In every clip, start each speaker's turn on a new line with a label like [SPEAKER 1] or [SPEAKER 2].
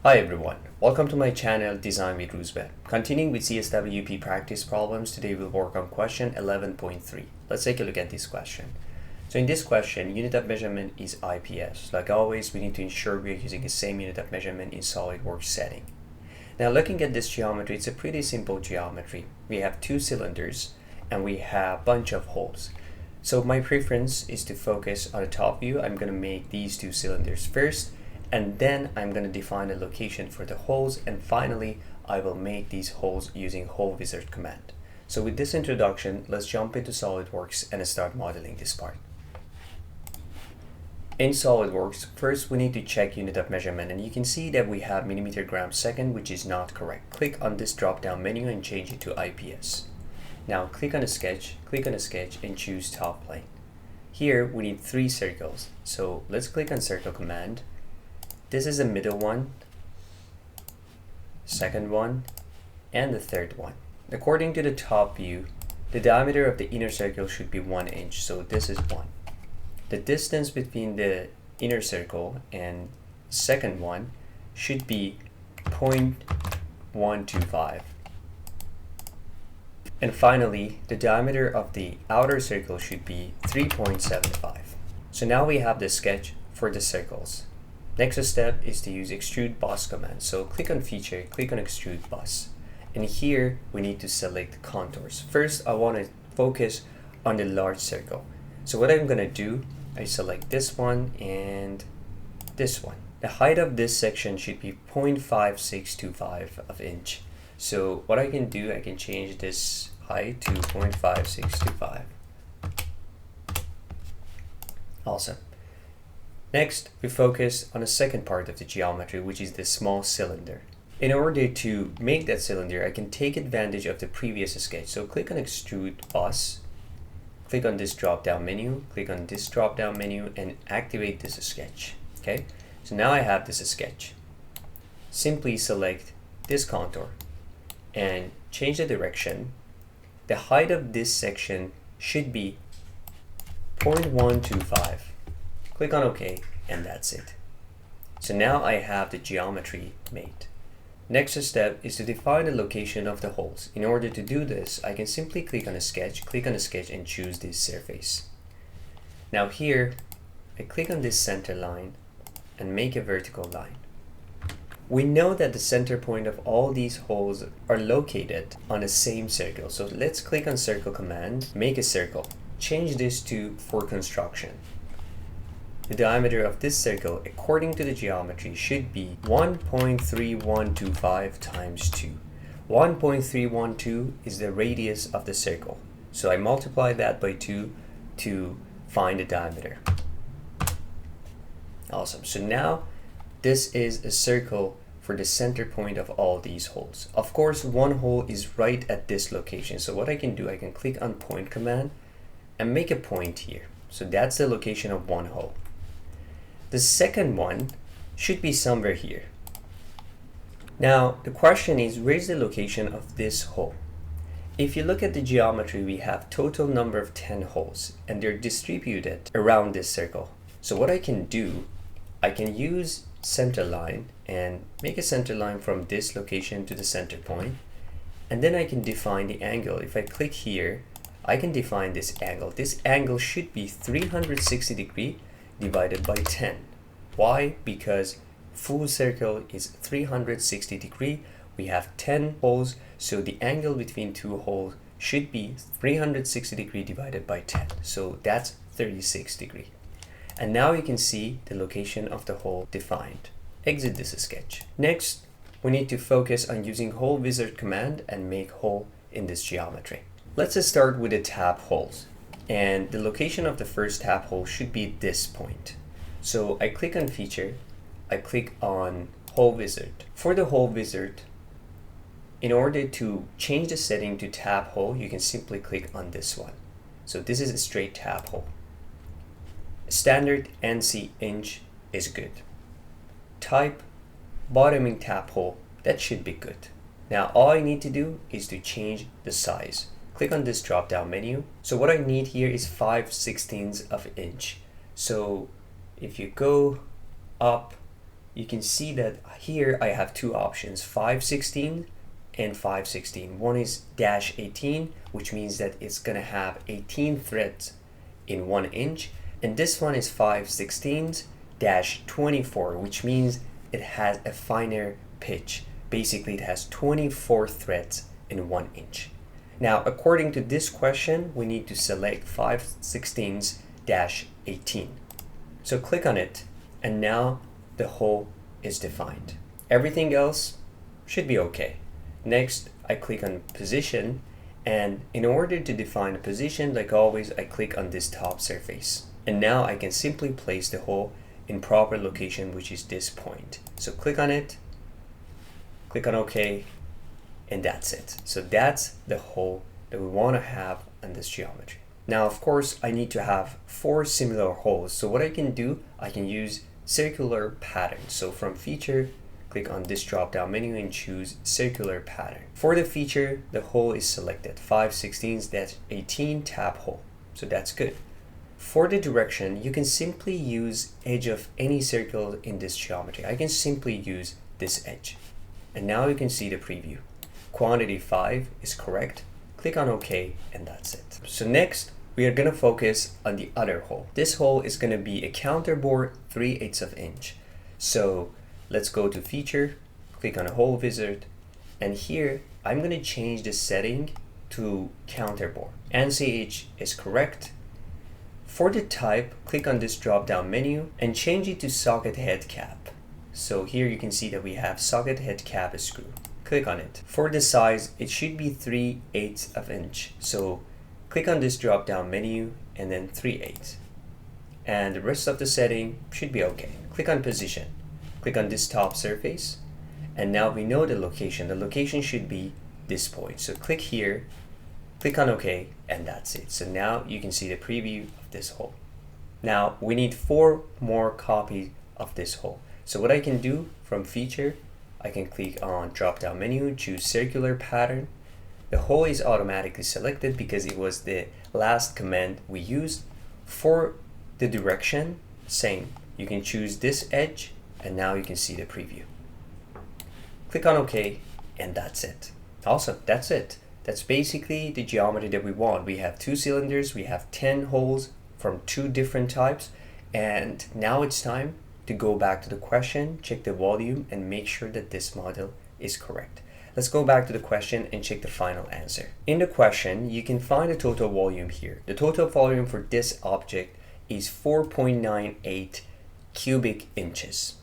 [SPEAKER 1] Hi everyone, welcome to my channel Design with Roosevelt. Continuing with CSWP Practice Problems, today we'll work on question 11.3. Let's take a look at this question. So in this question, unit of measurement is IPS. Like always, we need to ensure we're using the same unit of measurement in SolidWorks setting. Now looking at this geometry, it's a pretty simple geometry. We have two cylinders and we have a bunch of holes. So my preference is to focus on the top view. I'm going to make these two cylinders first, and then I'm going to define a location for the holes, and finally I will make these holes using hole wizard command. So with this introduction, let's jump into SolidWorks and start modeling this part. In SolidWorks, first we need to check unit of measurement, and you can see that we have millimeter gram second, which is not correct. Click on this drop down menu and change it to IPS. Now click on a sketch and choose top plane. Here we need three circles, so let's click on circle command. This is the middle one, second one, and the third one. According to the top view, the diameter of the inner circle should be 1 inch, so this is 1. The distance between the inner circle and second one should be 0.125. And finally, the diameter of the outer circle should be 3.75. So now we have the sketch for the circles. Next step is to use extrude boss command. So click on feature, click on extrude boss. And here we need to select contours. First, I want to focus on the large circle. So what I'm going to do, I select this one and this one. The height of this section should be 0.5625 of inch. So what I can do, I can change this height to 0.5625. Awesome. Next, we focus on the second part of the geometry, which is the small cylinder. In order to make that cylinder, I can take advantage of the previous sketch. So click on extrude boss, click on this drop down menu, click on this drop down menu and activate this sketch. Okay, so now I have this sketch. Simply select this contour and change the direction. The height of this section should be 0.125. Click on OK, and that's it. So now I have the geometry made. Next step is to define the location of the holes. In order to do this, I can simply click on a sketch and choose this surface. Now here, I click on this center line and make a vertical line. We know that the center point of all these holes are located on the same circle. So let's click on circle command, make a circle. Change this to for construction. The diameter of this circle, according to the geometry, should be 1.3125 times 2. 1.312 is the radius of the circle. So I multiply that by 2 to find the diameter. Awesome. So now this is a circle for the center point of all these holes. Of course, one hole is right at this location. So what I can do, I can click on point command and make a point here. So that's the location of one hole. The second one should be somewhere here. Now the question is, where's the location of this hole? If you look at the geometry, we have total number of 10 holes and they're distributed around this circle. So what I can do, I can use center line and make a center line from this location to the center point, and then I can define the angle. If I click here, I can define this angle. This angle should be 360 degrees divided by 10. Why? Because full circle is 360 degrees. We have 10 holes, so the angle between two holes should be 360 degrees divided by 10. So that's 36 degrees. And now you can see the location of the hole defined. Exit this sketch. Next, we need to focus on using hole wizard command and make hole in this geometry. Let's start with the tap holes. And the location of the first tap hole should be this point. So I click on feature, I click on hole wizard. For the hole wizard, in order to change the setting to tap hole, you can simply click on this one. So this is a straight tap hole. Standard NC inch is good. Type bottoming tap hole, that should be good. Now all I need to do is to change the size. Click on this drop down menu. So what I need here is 5/16 of an inch. So if you go up you can see that here I have two options, 5/16 and 5/16. One is -18, which means that it's gonna have 18 threads in 1 inch, and this one is 5/16-24, which means it has a finer pitch. Basically, it has 24 threads in 1 inch. Now, according to this question, we need to select 5/16-18. So click on it, and now the hole is defined. Everything else should be okay. Next, I click on position, and in order to define a position, like always, I click on this top surface. And now I can simply place the hole in proper location, which is this point. So click on it, click on OK, and that's it. So that's the hole that we want to have on this geometry. Now, of course, I need to have 4 similar holes. So what I can do, I can use circular pattern. So from feature, click on this drop down menu and choose circular pattern. For the feature, the hole is selected, 5/16-18 tab hole. So that's good. For the direction, you can simply use edge of any circle in this geometry. I can simply use this edge. And now you can see the preview. Quantity 5 is correct. Click on OK, and that's it. So next, we are going to focus on the other hole. This hole is going to be a counterbore 3/8 of inch. So let's go to feature, click on a hole wizard, and here I'm going to change the setting to counterbore. NCH is correct. For the type, click on this drop down menu and change it to socket head cap. So here you can see that we have socket head cap screw. Click on it. For the size, it should be 3/8 of inch. So click on this drop down menu and then 3/8. And the rest of the setting should be okay. Click on position. Click on this top surface. And now we know the location. The location should be this point. So click here, click on OK, and that's it. So now you can see the preview of this hole. Now we need 4 more copies of this hole. So what I can do from feature, I can click on drop down menu, choose circular pattern. The hole is automatically selected because it was the last command we used. For the direction, same. You can choose this edge, and now you can see the preview. Click on OK, and that's it. Awesome, that's it. That's basically the geometry that we want. We have 2 cylinders, we have 10 holes from 2 different types, and now it's time to go back to the question, check the volume, and make sure that this model is correct. Let's go back to the question and check the final answer. In the question, you can find the total volume here. The total volume for this object is 4.98 cubic inches.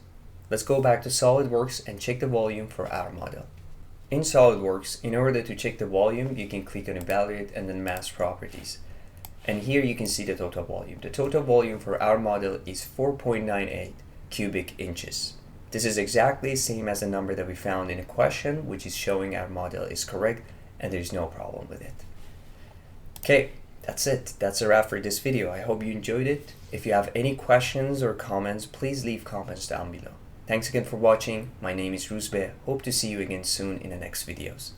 [SPEAKER 1] Let's go back to SolidWorks and check the volume for our model. In SolidWorks, in order to check the volume, you can click on Evaluate and then Mass Properties. And here you can see the total volume. The total volume for our model is 4.98 cubic inches. This is exactly the same as the number that we found in the question, which is showing our model is correct and there's no problem with it. Okay, that's it. That's a wrap for this video. I hope you enjoyed it. If you have any questions or comments, please leave comments down below. Thanks again for watching. My name is Rusbe. Hope to see you again soon in the next videos.